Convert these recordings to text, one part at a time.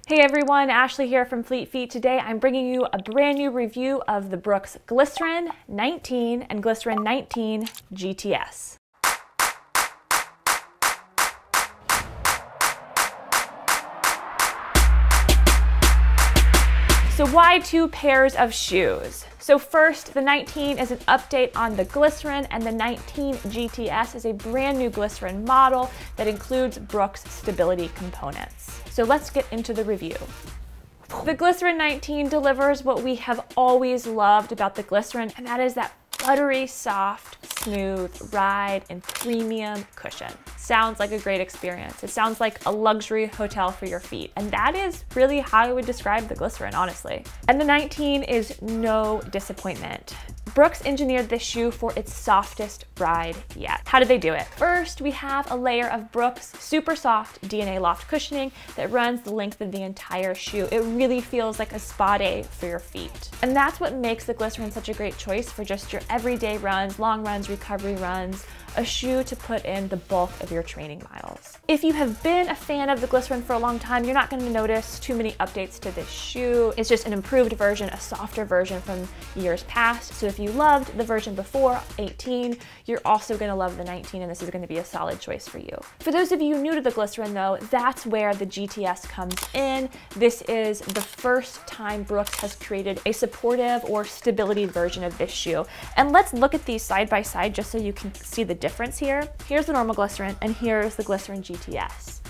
Hey everyone, Ashley here from Fleet Feet. Today I'm bringing you a brand new review of the Brooks Glycerin 19 and Glycerin 19 GTS. So why two pairs of shoes? So first, the 19 is an update on the Glycerin, and the 19 GTS is a brand new Glycerin model that includes Brooks stability components. So let's get into the review. The Glycerin 19 delivers what we have always loved about the Glycerin, and that is that buttery, soft, smooth ride and premium cushion. Sounds like a great experience. It sounds like a luxury hotel for your feet. And that is really how I would describe the Glycerin, honestly. And the 19 is no disappointment. Brooks engineered this shoe for its softest ride yet. How did they do it? First, we have a layer of Brooks super soft DNA loft cushioning that runs the length of the entire shoe. It really feels like a spa day for your feet. And that's what makes the Glycerin such a great choice for just your everyday runs, long runs, recovery runs, a shoe to put in the bulk of your training miles. If you have been a fan of the Glycerin for a long time, you're not going to notice too many updates to this shoe. It's just an improved version, a softer version from years past. So if you loved the version before 18, you're also going to love the 19, and this is going to be a solid choice for you. For those of you new to the Glycerin though, that's where the GTS comes in. This is the first time Brooks has created a supportive or stability version of this shoe. And let's look at these side by side just so you can see the difference here. Here's the normal Glycerin and here's the Glycerin GTS.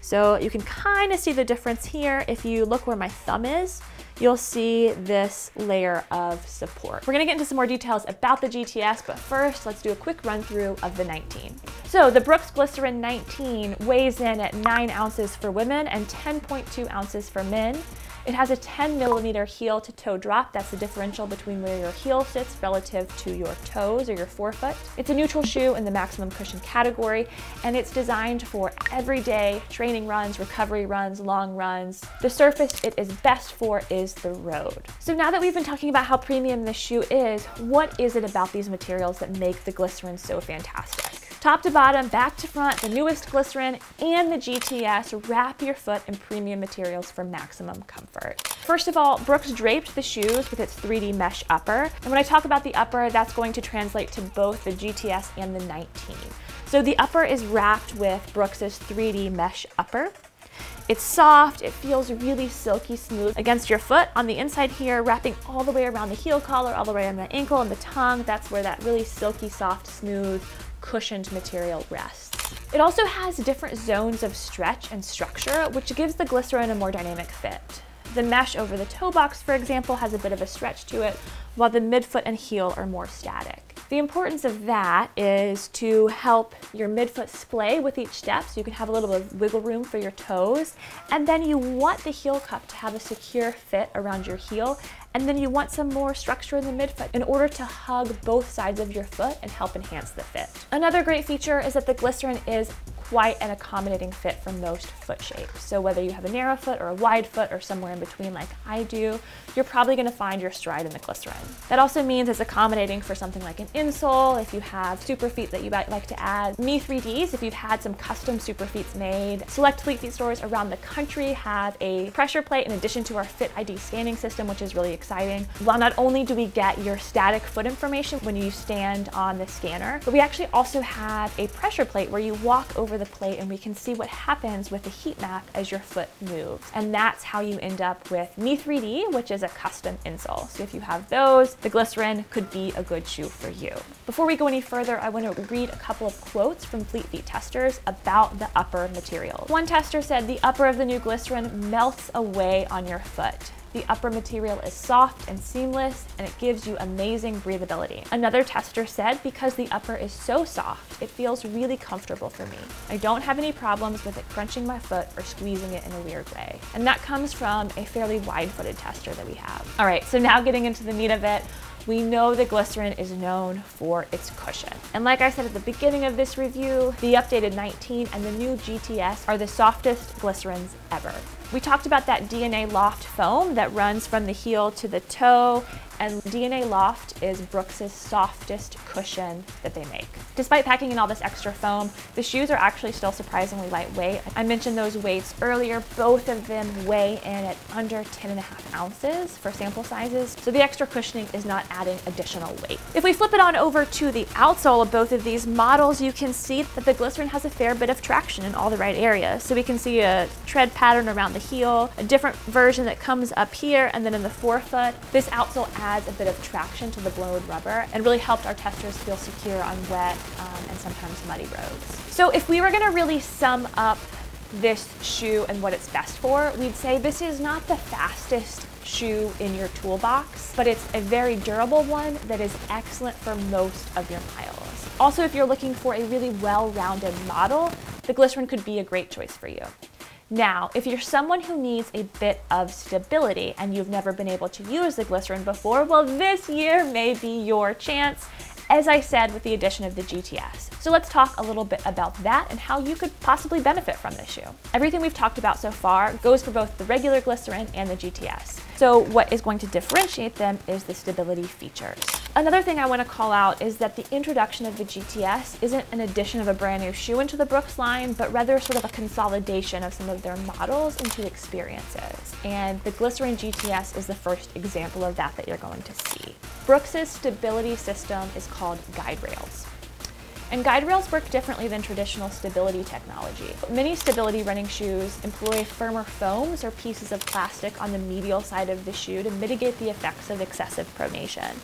So you can kind of see the difference here. If you look where my thumb is, you'll see this layer of support. We're gonna get into some more details about the GTS, but first let's do a quick run through of the 19. So the Brooks Glycerin 19 weighs in at 9 ounces for women and 10.2 ounces for men. It has a 10mm heel to toe drop. That's the differential between where your heel sits relative to your toes or your forefoot. It's a neutral shoe in the maximum cushion category, and it's designed for everyday training runs, recovery runs, long runs. The surface it is best for is the road. So now that we've been talking about how premium this shoe is, what is it about these materials that make the Glycerin so fantastic? Top to bottom, back to front, the newest Glycerin and the GTS wrap your foot in premium materials for maximum comfort. First of all, Brooks draped the shoes with its 3D mesh upper. And when I talk about the upper, that's going to translate to both the GTS and the 19. So the upper is wrapped with Brooks's 3D mesh upper. It's soft, it feels really silky smooth against your foot. On the inside here, wrapping all the way around the heel collar, all the way around the ankle and the tongue, that's where that really silky, soft, smooth, cushioned material rests. It also has different zones of stretch and structure, which gives the Glycerin a more dynamic fit. The mesh over the toe box, for example, has a bit of a stretch to it, while the midfoot and heel are more static. The importance of that is to help your midfoot splay with each step so you can have a little bit of wiggle room for your toes. And then you want the heel cup to have a secure fit around your heel. And then you want some more structure in the midfoot in order to hug both sides of your foot and help enhance the fit. Another great feature is that the Glycerin is quite an accommodating fit for most foot shapes. So whether you have a narrow foot or a wide foot or somewhere in between like I do, you're probably gonna find your stride in the Glycerin. That also means it's accommodating for something like an insole, if you have super feet that you might like to add. Me 3Ds, if you've had some custom super feet made. Select Fleet Feet stores around the country have a pressure plate in addition to our Fit ID scanning system, which is really exciting. While not only do we get your static foot information when you stand on the scanner, but we actually also have a pressure plate where you walk over the plate and we can see what happens with the heat map as your foot moves. And that's how you end up with Me 3D, which is a custom insole. So if you have those, the Glycerin could be a good shoe for you. Before we go any further, I want to read a couple of quotes from Fleet Feet testers about the upper material. One tester said, "The upper of the new Glycerin melts away on your foot. The upper material is soft and seamless, and it gives you amazing breathability." Another tester said, "Because the upper is so soft, it feels really comfortable for me. I don't have any problems with it crunching my foot or squeezing it in a weird way." And that comes from a fairly wide-footed tester that we have. All right, so now getting into the meat of it, we know the Glycerin is known for its cushion. And like I said at the beginning of this review, the updated 19 and the new GTS are the softest Glycerins ever. We talked about that DNA Loft foam that runs from the heel to the toe, and DNA Loft is Brooks's softest cushion that they make. Despite packing in all this extra foam, the shoes are actually still surprisingly lightweight. I mentioned those weights earlier. Both of them weigh in at under 10.5 ounces for sample sizes, so the extra cushioning is not adding additional weight. If we flip it on over to the outsole of both of these models, you can see that the Glycerin has a fair bit of traction in all the right areas. So we can see a tread pattern around the heel, a different version that comes up here, and then in the forefoot. This outsole adds a bit of traction to the blown rubber and really helped our testers feel secure on wet and sometimes muddy roads. So if we were going to really sum up this shoe and what it's best for, we'd say this is not the fastest shoe in your toolbox, but it's a very durable one that is excellent for most of your miles. Also, if you're looking for a really well-rounded model, the Glycerin could be a great choice for you. Now, if you're someone who needs a bit of stability and you've never been able to use the Glycerin before, well, this year may be your chance, as I said, with the addition of the GTS. So let's talk a little bit about that and how you could possibly benefit from this shoe. Everything we've talked about so far goes for both the regular Glycerin and the GTS. So what is going to differentiate them is the stability features. Another thing I want to call out is that the introduction of the GTS isn't an addition of a brand new shoe into the Brooks line, but rather sort of a consolidation of some of their models into experiences. And the Glycerin GTS is the first example of that you're going to see. Brooks's stability system is called guide rails. And guide rails work differently than traditional stability technology. Many stability running shoes employ firmer foams or pieces of plastic on the medial side of the shoe to mitigate the effects of excessive pronation.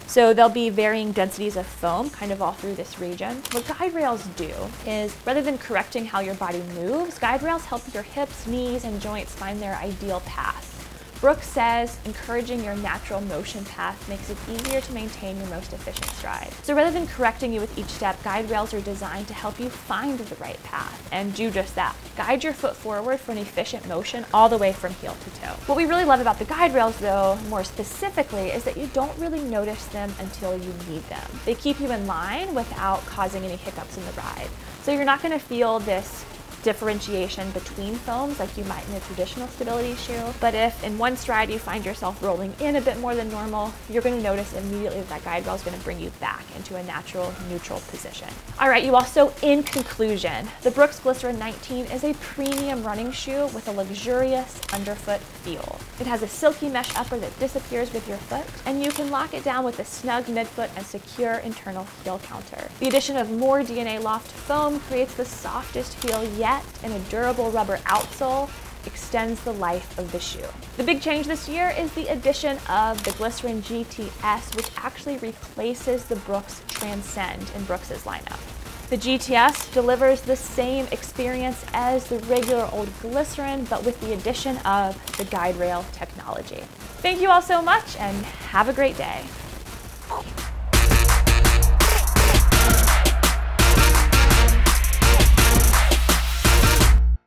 So there'll be varying densities of foam kind of all through this region. What guide rails do is, rather than correcting how your body moves, guide rails help your hips, knees, and joints find their ideal path. Brooks says encouraging your natural motion path makes it easier to maintain your most efficient stride. So rather than correcting you with each step, guide rails are designed to help you find the right path and do just that. Guide your foot forward for an efficient motion all the way from heel to toe. What we really love about the guide rails, though, more specifically, is that you don't really notice them until you need them. They keep you in line without causing any hiccups in the ride. So you're not going to feel this differentiation between foams like you might in a traditional stability shoe. But if in one stride you find yourself rolling in a bit more than normal, you're going to notice immediately that guide rail is going to bring you back into a natural neutral position. All right, you all, so in conclusion, the Brooks Glycerin 19 is a premium running shoe with a luxurious underfoot feel. It has a silky mesh upper that disappears with your foot, and you can lock it down with a snug midfoot and secure internal heel counter. The addition of more DNA Loft foam creates the softest feel yet, and a durable rubber outsole extends the life of the shoe. The big change this year is the addition of the Glycerin GTS, which actually replaces the Brooks Transcend in Brooks's lineup. The GTS delivers the same experience as the regular old Glycerin, but with the addition of the guide rail technology. Thank you all so much, and have a great day.